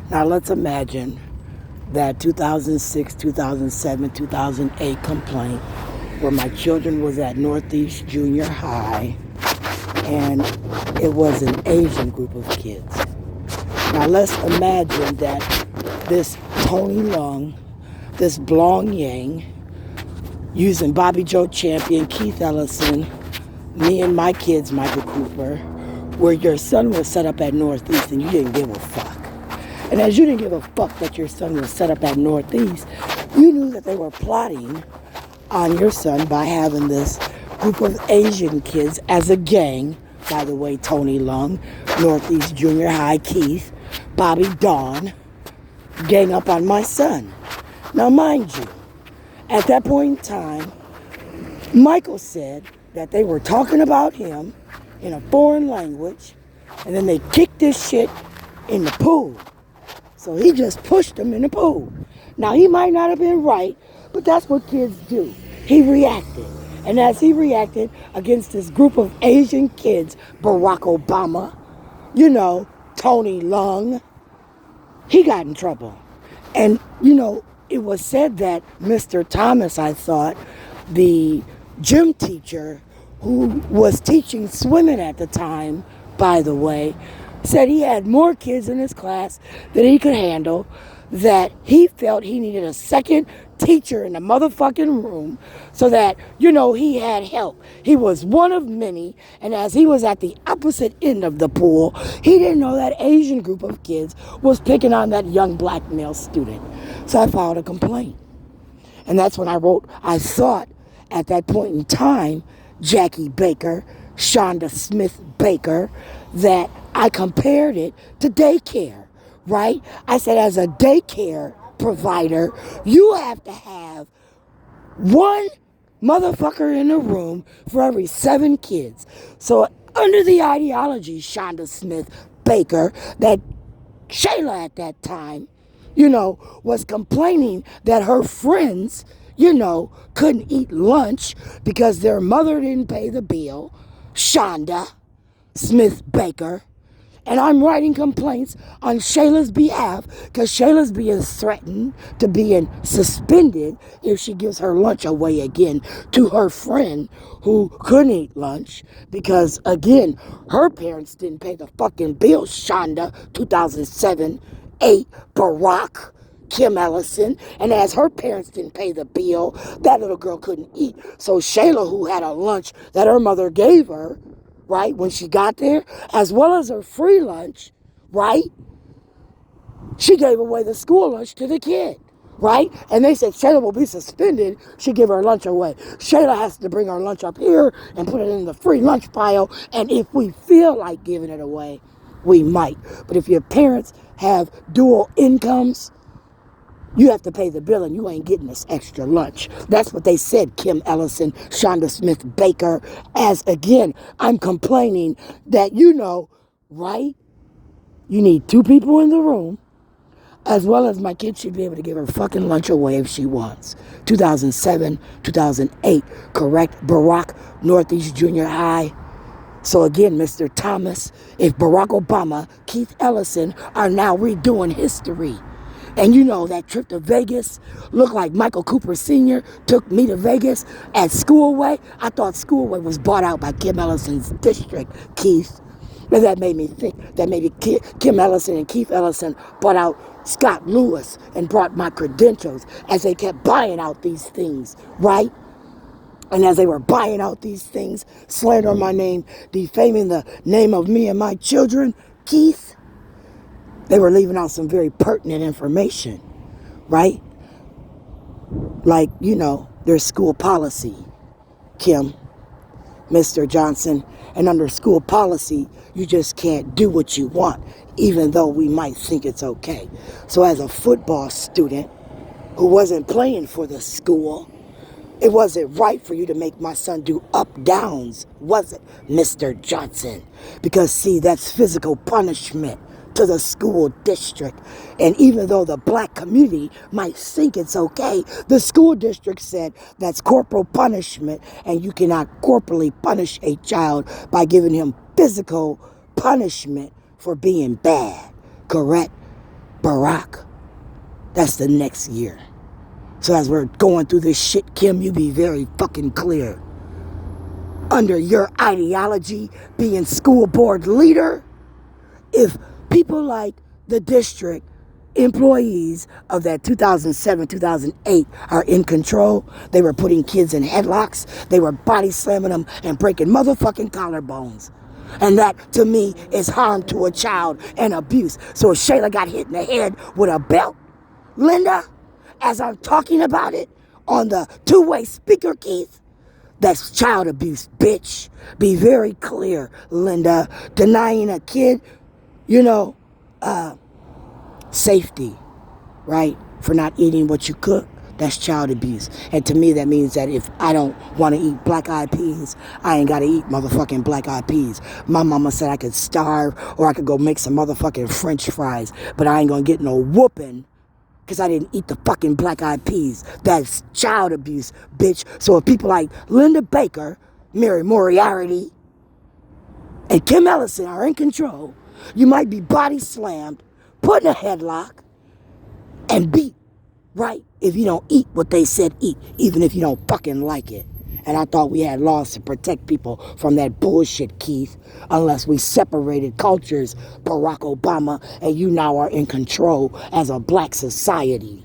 Now let's imagine that 2006, 2007, 2008 complaint where my children was at Northeast Junior High and it was an Asian group of kids. Now let's imagine that this Tony Lung, this Blong Yang, using Bobby Joe Champion, Keith Ellison, me and my kids, Michael Cooper, where your son was set up at Northeast and you didn't give a fuck. And as you didn't give a fuck that your son was set up at Northeast, you knew that they were plotting on your son by having this group of Asian kids as a gang. By the way, Tony Lung, Northeast Junior High, Keith, Bobby Dawn, gang up on my son. Now, mind you, at that point in time, Michael said that they were talking about him in a foreign language, and then they kicked this shit in the pool. So he just pushed him in the pool. Now, he might not have been right, but that's what kids do. He reacted. And as he reacted against this group of Asian kids, Barack Obama, Tony Lung, he got in trouble. And, it was said that Mr. Thomas, I thought, the gym teacher who was teaching swimming at the time, by the way, said he had more kids in his class than he could handle, that he felt he needed a second teacher in the motherfucking room so that, he had help. He was one of many, and as he was at the opposite end of the pool, he didn't know that Asian group of kids was picking on that young black male student. So I filed a complaint. And that's when I thought at that point in time, Jackie Baker, Shonda Smith Baker, that I compared it to daycare, right? I said, as a daycare provider, you have to have one motherfucker in the room for every 7 kids. So under the ideology, Shonda Smith Baker, that Shayla at that time, was complaining that her friends, couldn't eat lunch because their mother didn't pay the bill, Shonda Smith Baker. And I'm writing complaints on Shayla's behalf because Shayla's being threatened to being suspended if she gives her lunch away again to her friend who couldn't eat lunch because, again, her parents didn't pay the fucking bill. Shonda, 2007, 8, Barack, Kim Ellison, and as her parents didn't pay the bill, that little girl couldn't eat. So Shayla, who had a lunch that her mother gave her, right, when she got there, as well as her free lunch, right, she gave away the school lunch to the kid, right? And they said Shayla will be suspended. She give her lunch away. Shayla has to bring her lunch up here and put it in the free lunch pile, and if we feel like giving it away, we might. But if your parents have dual incomes, you have to pay the bill and you ain't getting this extra lunch. That's what they said, Kim Ellison, Shonda Smith Baker, as again, I'm complaining that, right? You need 2 people in the room, as well as my kid should be able to give her fucking lunch away if she wants. 2007, 2008, correct? Barack, Northeast Junior High. So again, Mr. Thomas, if Barack Obama, Keith Ellison are now redoing history, and that trip to Vegas looked like Michael Cooper Sr. took me to Vegas at Schoolway. I thought Schoolway was bought out by Kim Ellison's district, Keith. And that made me think that maybe Kim Ellison and Keith Ellison bought out Scott Lewis and brought my credentials as they kept buying out these things, right? And as they were buying out these things, slandering my name, defaming the name of me and my children, Keith, they were leaving out some very pertinent information, right? Like, their school policy, Kim, Mr. Johnson. And under school policy, you just can't do what you want, even though we might think it's okay. So as a football student who wasn't playing for the school, it wasn't right for you to make my son do up downs, was it, Mr. Johnson? Because, see, that's physical punishment to the school district. And even though the black community might think it's okay, the school district said that's corporal punishment, and you cannot corporally punish a child by giving him physical punishment for being bad, correct? Barack. That's the next year. So as we're going through this shit, Kim, you be very fucking clear. Under your ideology, being school board leader, if people like the district employees of that 2007, 2008 are in control, they were putting kids in headlocks, they were body slamming them and breaking motherfucking collarbones. And that, to me, is harm to a child and abuse. So if Shayla got hit in the head with a belt, Linda, as I'm talking about it on the two-way speaker, Keith, that's child abuse, bitch. Be very clear, Linda. Denying a kid, safety, right? For not eating what you cook, that's child abuse. And to me, that means that if I don't want to eat black-eyed peas, I ain't got to eat motherfucking black-eyed peas. My mama said I could starve or I could go make some motherfucking French fries, but I ain't going to get no whooping because I didn't eat the fucking black-eyed peas. That's child abuse, bitch. So if people like Linda Baker, Mary Moriarty, and Kim Ellison are in control, you might be body slammed, put in a headlock, and beat, right? If you don't eat what they said eat, even if you don't fucking like it. And I thought we had laws to protect people from that bullshit, Keith, unless we separated cultures, Barack Obama, and you now are in control as a black society.